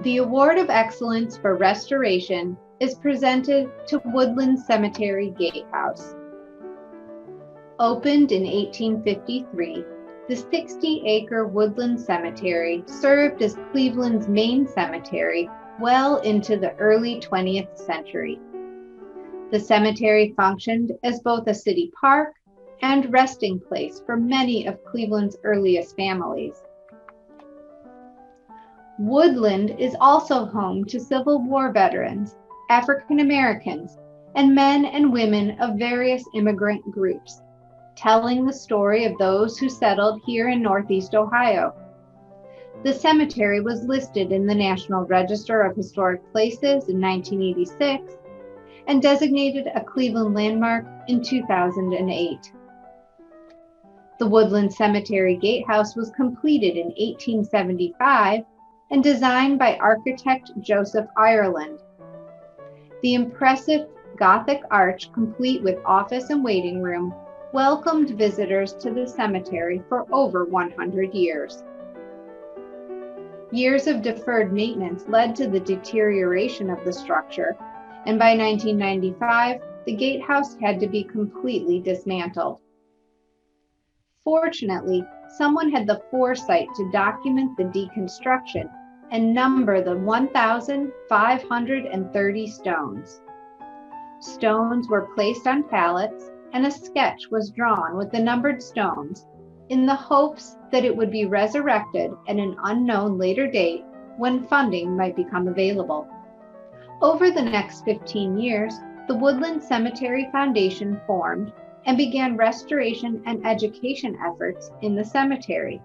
The Award of Excellence for Restoration is presented to Woodland Cemetery Gatehouse. Opened in 1853, the 60-acre Woodland Cemetery served as Cleveland's main cemetery well into the early 20th century. The cemetery functioned as both a city park and resting place for many of Cleveland's earliest families. Woodland is also home to Civil War veterans, African Americans, and men and women of various immigrant groups, telling the story of those who settled here in Northeast Ohio. The cemetery was listed in the National Register of Historic Places in 1986 and designated a Cleveland landmark in 2008. The Woodland Cemetery Gatehouse was completed in 1875 and designed by architect Joseph Ireland. The impressive Gothic arch, complete with office and waiting room, welcomed visitors to the cemetery for over 100 years. Years of deferred maintenance led to the deterioration of the structure, and by 1995, the gatehouse had to be completely dismantled. Fortunately, someone had the foresight to document the deconstruction and number the 1,530 stones. Stones were placed on pallets, and a sketch was drawn with the numbered stones in the hopes that it would be resurrected at an unknown later date when funding might become available. Over the next 15 years, the Woodland Cemetery Foundation formed and began restoration and education efforts in the cemetery.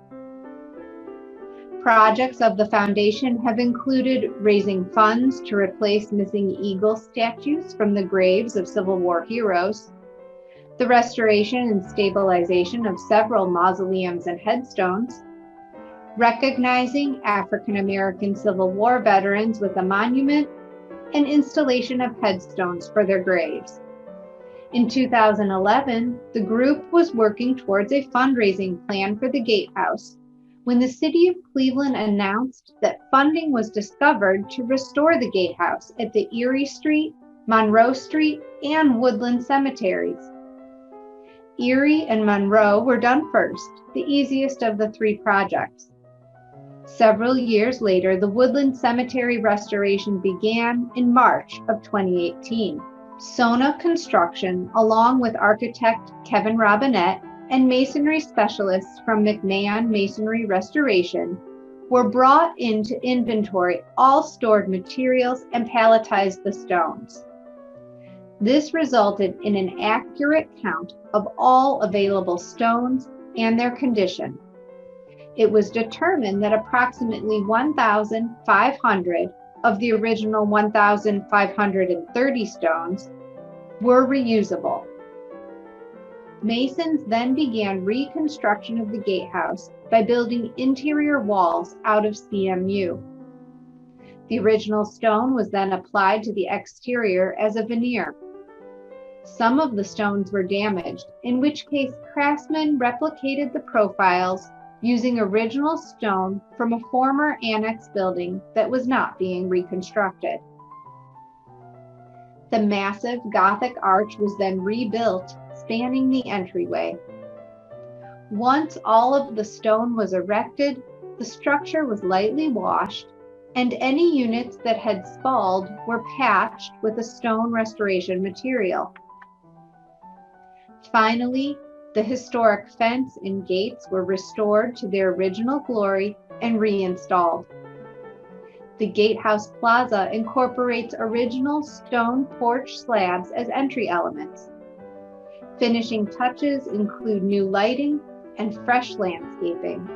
Projects of the foundation have included raising funds to replace missing eagle statues from the graves of Civil War heroes, the restoration and stabilization of several mausoleums and headstones, recognizing African American Civil War veterans with a monument, and installation of headstones for their graves. In 2011, the group was working towards a fundraising plan for the gatehouse when the city of Cleveland announced that funding was discovered to restore the gatehouse at the Erie Street, Monroe Street, and Woodland cemeteries. Erie and Monroe were done first, the easiest of the three projects. Several years later, the Woodland Cemetery restoration began in March of 2018. Sona Construction, along with architect Kevin Robinette and masonry specialists from McMahon Masonry Restoration, were brought in to inventory all stored materials and palletize the stones. This resulted in an accurate count of all available stones and their condition. It was determined that approximately 1,500 of the original 1,530 stones were reusable. Masons then began reconstruction of the gatehouse by building interior walls out of CMU. The original stone was then applied to the exterior as a veneer. Some of the stones were damaged, in which case craftsmen replicated the profiles using original stone from a former annex building that was not being reconstructed. The massive Gothic arch was then rebuilt, spanning the entryway. Once all of the stone was erected, the structure was lightly washed, and any units that had spalled were patched with a stone restoration material. Finally, the historic fence and gates were restored to their original glory and reinstalled. The Gatehouse Plaza incorporates original stone porch slabs as entry elements. Finishing touches include new lighting and fresh landscaping.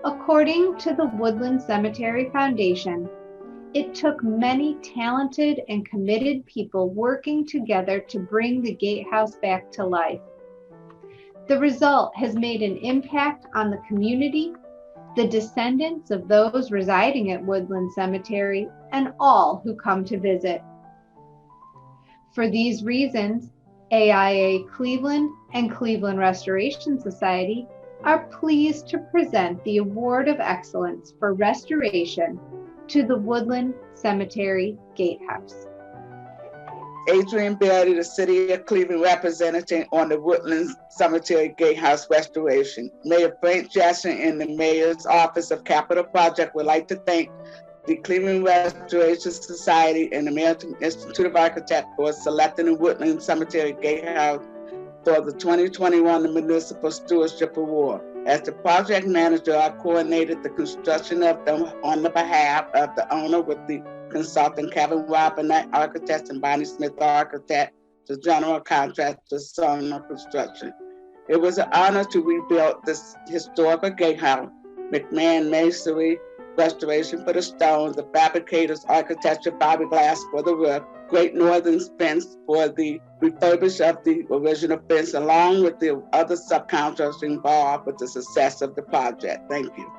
According to the Woodland Cemetery Foundation, it took many talented and committed people working together to bring the gatehouse back to life. The result has made an impact on the community, the descendants of those residing at Woodland Cemetery, and all who come to visit. For these reasons, AIA Cleveland and Cleveland Restoration Society are pleased to present the Award of Excellence for Restoration to the Woodland Cemetery Gatehouse. Adrian Bailey, the City of Cleveland representative on the Woodland Cemetery Gatehouse restoration. Mayor Frank Jackson and the Mayor's Office of Capital Project would like to thank the Cleveland Restoration Society and the American Institute of Architects for selecting the Woodland Cemetery Gatehouse for the 2021 Municipal Stewardship Award. As the project manager, I coordinated the construction of them on the behalf of the owner with the consultant Kevin Robinette Architects and Bonnie Smith Architect, the general contractor, Sumner Construction. It was an honor to rebuild this historical gatehouse. McMahon Masonry Restoration for the stones, the fabricators architecture fiberglass for the roof, Great Northern Fence for the refurbish of the original fence, along with the other subcontractors involved with the success of the project. Thank you.